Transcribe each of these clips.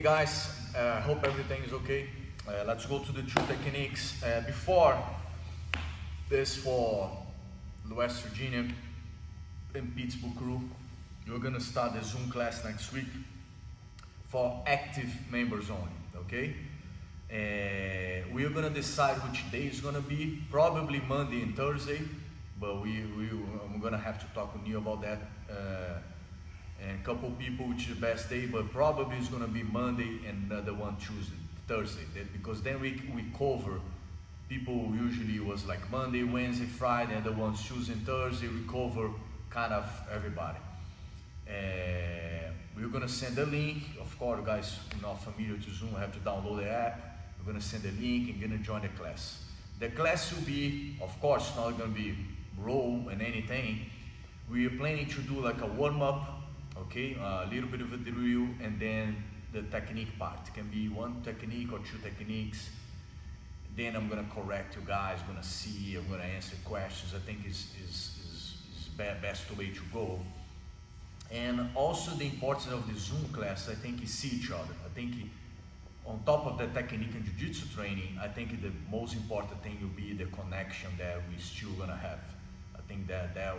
Guys, hope everything is okay. Let's go to the two techniques. Before this, for the West Virginia and Pittsburgh crew, you're gonna start the Zoom class next week for active members only, okay? We're gonna decide which day is gonna be, probably Monday and Thursday, but I'm gonna have to talk with Neale about that. And a couple people which is the best day, but probably it's gonna be Monday and the other one Tuesday, Thursday, because then we cover people. Usually it was like Monday, Wednesday, Friday, and the ones Tuesday and Thursday, we cover kind of everybody. We're gonna send a link. Of course, you guys not familiar to Zoom, have to download the app. We're gonna send a link and gonna join the class. The class will be, of course, not gonna be roll and anything. We are planning to do like a warm-up, okay, a little bit of a drill, and then the technique part. It can be one technique or two techniques. Then I'm gonna correct you guys, gonna see, I'm gonna answer questions. I think is best way to go. And also the importance of the Zoom class, I think, is see each other. I think on top of the technique and jiu-jitsu training, I think the most important thing will be the connection that we still gonna have. I think that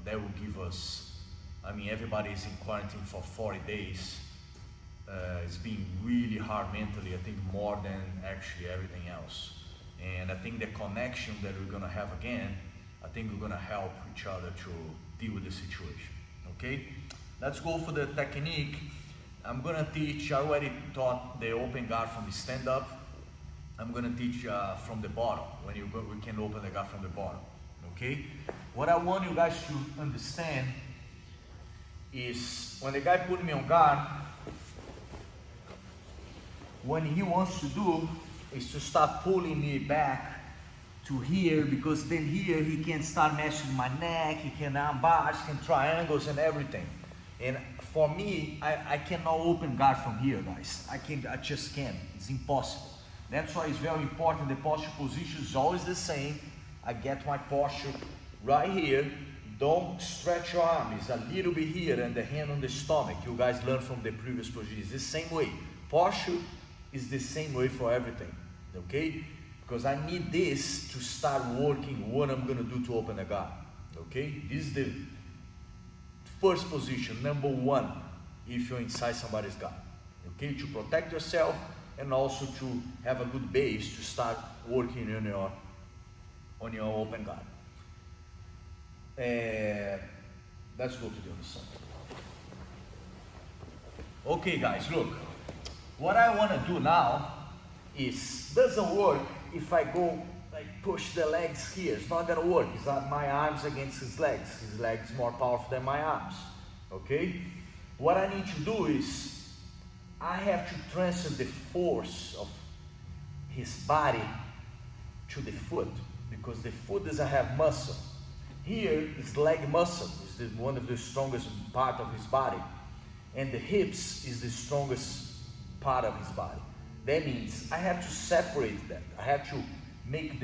will give us, I mean, everybody is in quarantine for 40 days. It's been really hard mentally, I think more than actually everything else. And I think the connection that we're gonna have again, I think we're gonna help each other to deal with the situation, okay? Let's go for the technique. I'm gonna teach, I already taught the open guard from the stand-up. I'm gonna teach from the bottom, when we can open the guard from the bottom, okay? What I want you guys to understand is when the guy put me on guard, what he wants to do is to start pulling me back to here, because then here he can start messing with my neck, he can armbars, can triangles and everything. And for me, I cannot open guard from here, guys. I just can't. It's impossible. That's why it's very important. The posture position is always the same. I get my posture right here. Don't stretch your arm. It's a little bit here and the hand on the stomach. You guys learned from the previous position. It's the same way. Posture is the same way for everything, okay? Because I need this to start working what I'm gonna do to open the guard, okay? This is the first position, number one, if you're inside somebody's guard, okay? To protect yourself and also to have a good base to start working on your open guard. Let's go to the other side. Okay guys, look, what I want to do now is, doesn't work if I go like push the legs here. It's not gonna work. It's not my arms against his legs more powerful than my arms, okay? What I need to do is I have to transfer the force of his body to the foot, because the foot doesn't have muscle. Here is leg muscle, is one of the strongest part of his body, and the hips is the strongest part of his body. That means I have to separate that. I have to make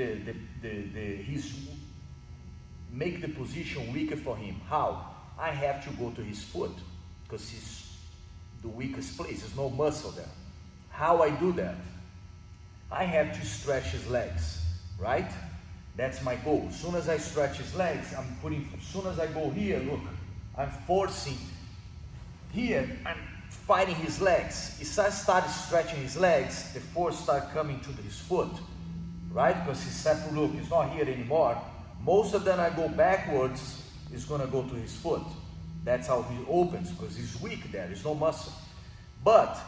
make the position weaker for him. How? I have to go to his foot, because he's the weakest place. There's no muscle there. How I do that? I have to stretch his legs, right? That's my goal. As soon as I stretch his legs, as soon as I go here, look, I'm forcing here, I'm fighting his legs. If I start stretching his legs, the force start coming to his foot, right? Because his separate, look, it's not here anymore. Most of them I go backwards, it's gonna go to his foot. That's how he opens, because he's weak there, there's no muscle. But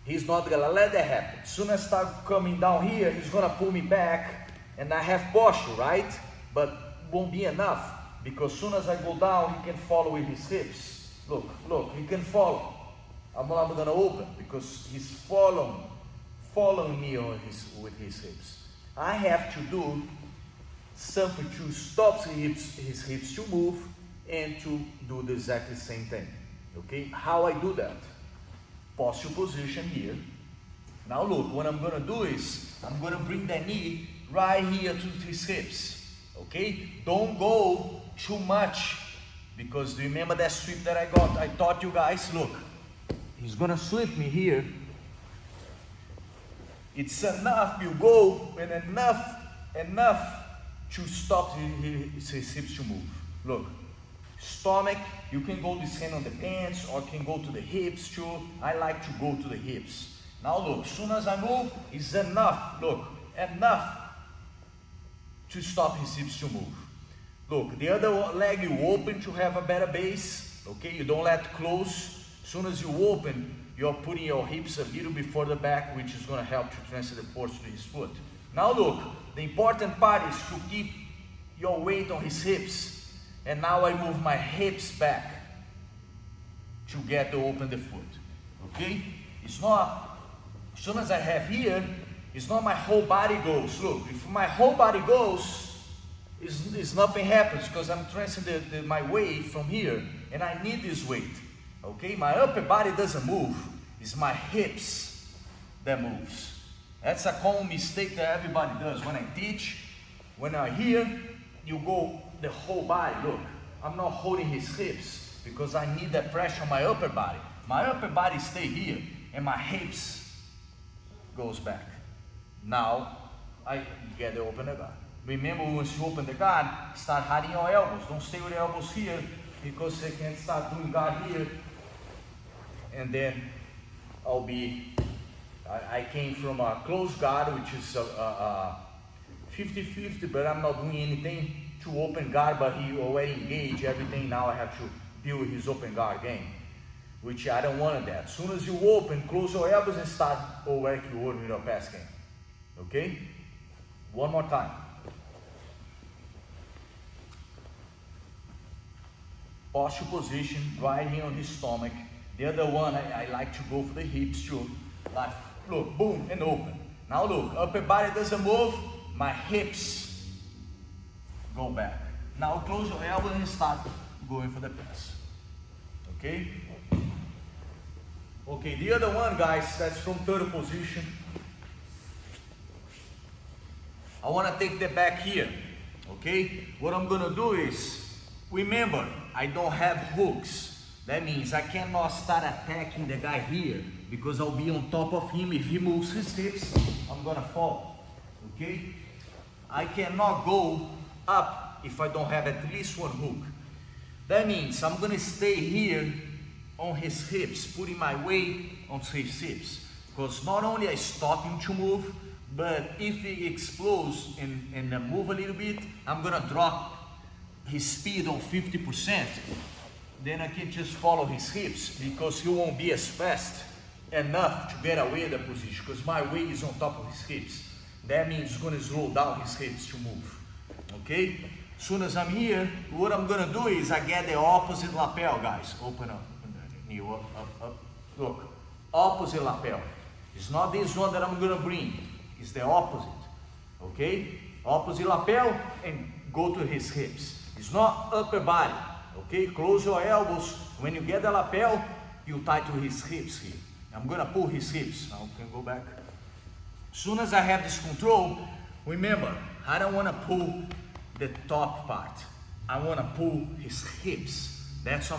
he's not gonna let that happen. As soon as I start coming down here, he's gonna pull me back, and I have posture, right? But won't be enough, because as soon as I go down, he can follow with his hips. Look, he can follow. I'm not gonna open, because he's following me with his hips. I have to do something to stop his hips to move and to do the exactly same thing, okay? How I do that? Posture position here. Now look, what I'm gonna do is, I'm gonna bring the knee right here to his hips, okay? Don't go too much, because remember that sweep that I taught you guys? Look, he's gonna sweep me here. It's enough, you go, and enough to stop his hips to move. Look, stomach, you can go this hand on the pants, or can go to the hips too. I like to go to the hips. Now look, as soon as I move, it's enough, look, enough to stop his hips to move. Look, the other leg you open to have a better base, okay? You don't let close. As soon as you open, you're putting your hips a little bit further back, which is gonna help to transfer the force to his foot. Now look, the important part is to keep your weight on his hips. And now I move my hips back to get to open the foot, okay? It's not, as soon as I have here, it's not my whole body goes. Look, if my whole body goes, it's nothing happens because I'm transferring my weight from here, and I need this weight, okay? My upper body doesn't move, it's my hips that moves. That's a common mistake that everybody does. When I teach, when I'm here, you go the whole body. Look, I'm not holding his hips because I need that pressure on my upper body. My upper body stay here, and my hips goes back. Now, I get the open the guard. Remember, once you open the guard, start hiding your elbows. Don't stay with your elbows here because they can start doing guard here. And then I came from a close guard, which is 50-50, but I'm not doing anything to open guard, but he already engaged everything. Now I have to build his open guard game, which I don't want that. As soon as you open, close your elbows and start work your with your pass game. Okay? One more time. Posture position, right here on his stomach. The other one, I like to go for the hips too. Like, look, boom, and open. Now look, upper body doesn't move, my hips go back. Now close your elbow and start going for the pass. Okay? Okay, the other one, guys, that's from third position. I want to take the back here. Okay? What I'm going to do is, remember, I don't have hooks. That means I cannot start attacking the guy here because I'll be on top of him. If he moves his hips, I'm gonna fall, okay? I cannot go up if I don't have at least one hook. That means I'm gonna stay here on his hips, putting my weight on his hips. Because not only I stop him to move, but if he explodes and move a little bit, I'm gonna drop his speed on 50%. Then I can just follow his hips because he won't be as fast enough to get away the position because my weight is on top of his hips. That means it's going to slow down his hips to move. Okay? As soon as I'm here, what I'm going to do is I get the opposite lapel, guys. Open up, knee up. Look, opposite lapel. It's not this one that I'm going to bring. It's the opposite. Okay? Opposite lapel and go to his hips. It's not upper body. Okay, close your elbows. When you get the lapel, you tie to his hips here. I'm gonna pull his hips. Now we can go back. As soon as I have this control, remember, I don't wanna pull the top part. I wanna pull his hips. That's how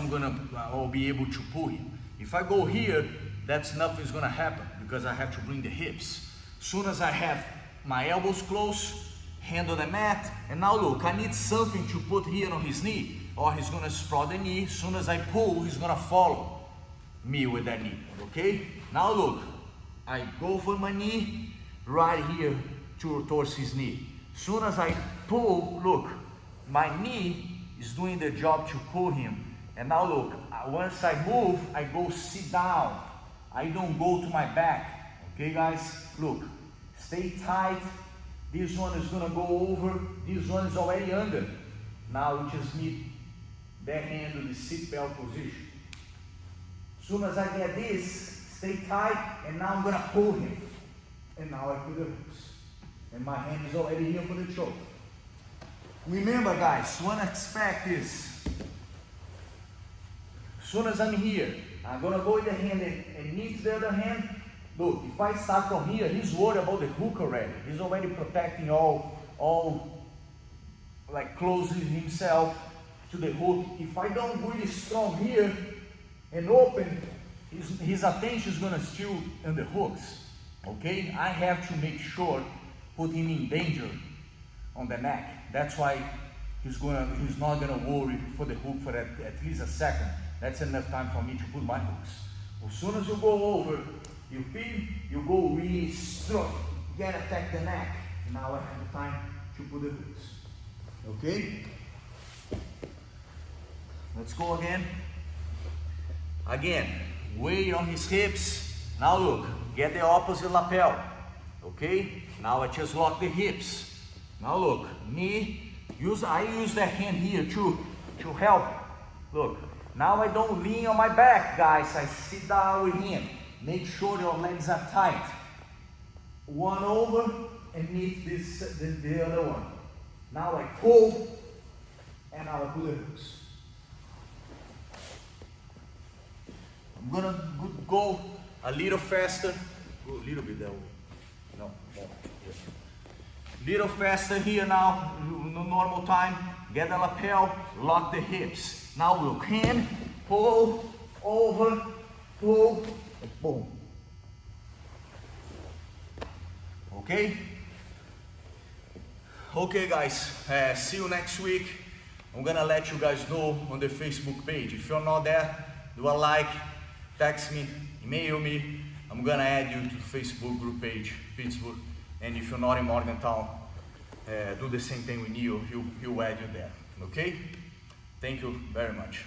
I'll be able to pull him. If I go here, nothing's gonna happen because I have to bring the hips. As soon as I have my elbows close, hand on the mat, and now look, I need something to put here on his knee. Or he's gonna sprawl the knee. As soon as I pull, he's gonna follow me with that knee, okay? Now look, I go for my knee right here towards his knee. As soon as I pull, look, my knee is doing the job to pull him. And now look, once I move, I go sit down. I don't go to my back, okay guys? Look, stay tight. This one is gonna go over. This one is already under. Now we just need back hand to the seat belt position. As soon as I get this, stay tight, and now I'm gonna pull him. And now I put the hooks. And my hand is already here for the choke. Remember guys, one aspect is, as soon as I'm here, I'm gonna go with the hand and meet the other hand. Look, if I start from here, he's worried about the hook already. He's already protecting all like closing himself to the hook. If I don't really strong here and open, his attention is gonna still on the hooks, okay? I have to make sure, put him in danger on the neck. That's why he's not gonna worry for the hook for at least a second. That's enough time for me to put my hooks. As soon as you go over, you pin, you go really strong, get attack the neck. Now I have the time to put the hooks. Okay? Let's go again. Again, weight on his hips. Now look, get the opposite lapel. Okay? Now I just lock the hips. Now look, knee, I use that hand here to help. Look, now I don't lean on my back, guys. I sit down with him. Make sure your legs are tight. One over and meet the other one. Now I pull and now I put the hooks. I'm gonna go a little faster. Go a little bit that way. No, more. Yes. Little faster here now, no normal time. Get the lapel, lock the hips. Now look, hand, pull, over, pull, and boom. Okay? Okay guys, see you next week. I'm gonna let you guys know on the Facebook page. If you're not there, do a like, text me, email me. I'm gonna add you to the Facebook group page, Pittsburgh. And if you're not in Morgantown, do the same thing with Neale. He'll add you there. Okay? Thank you very much.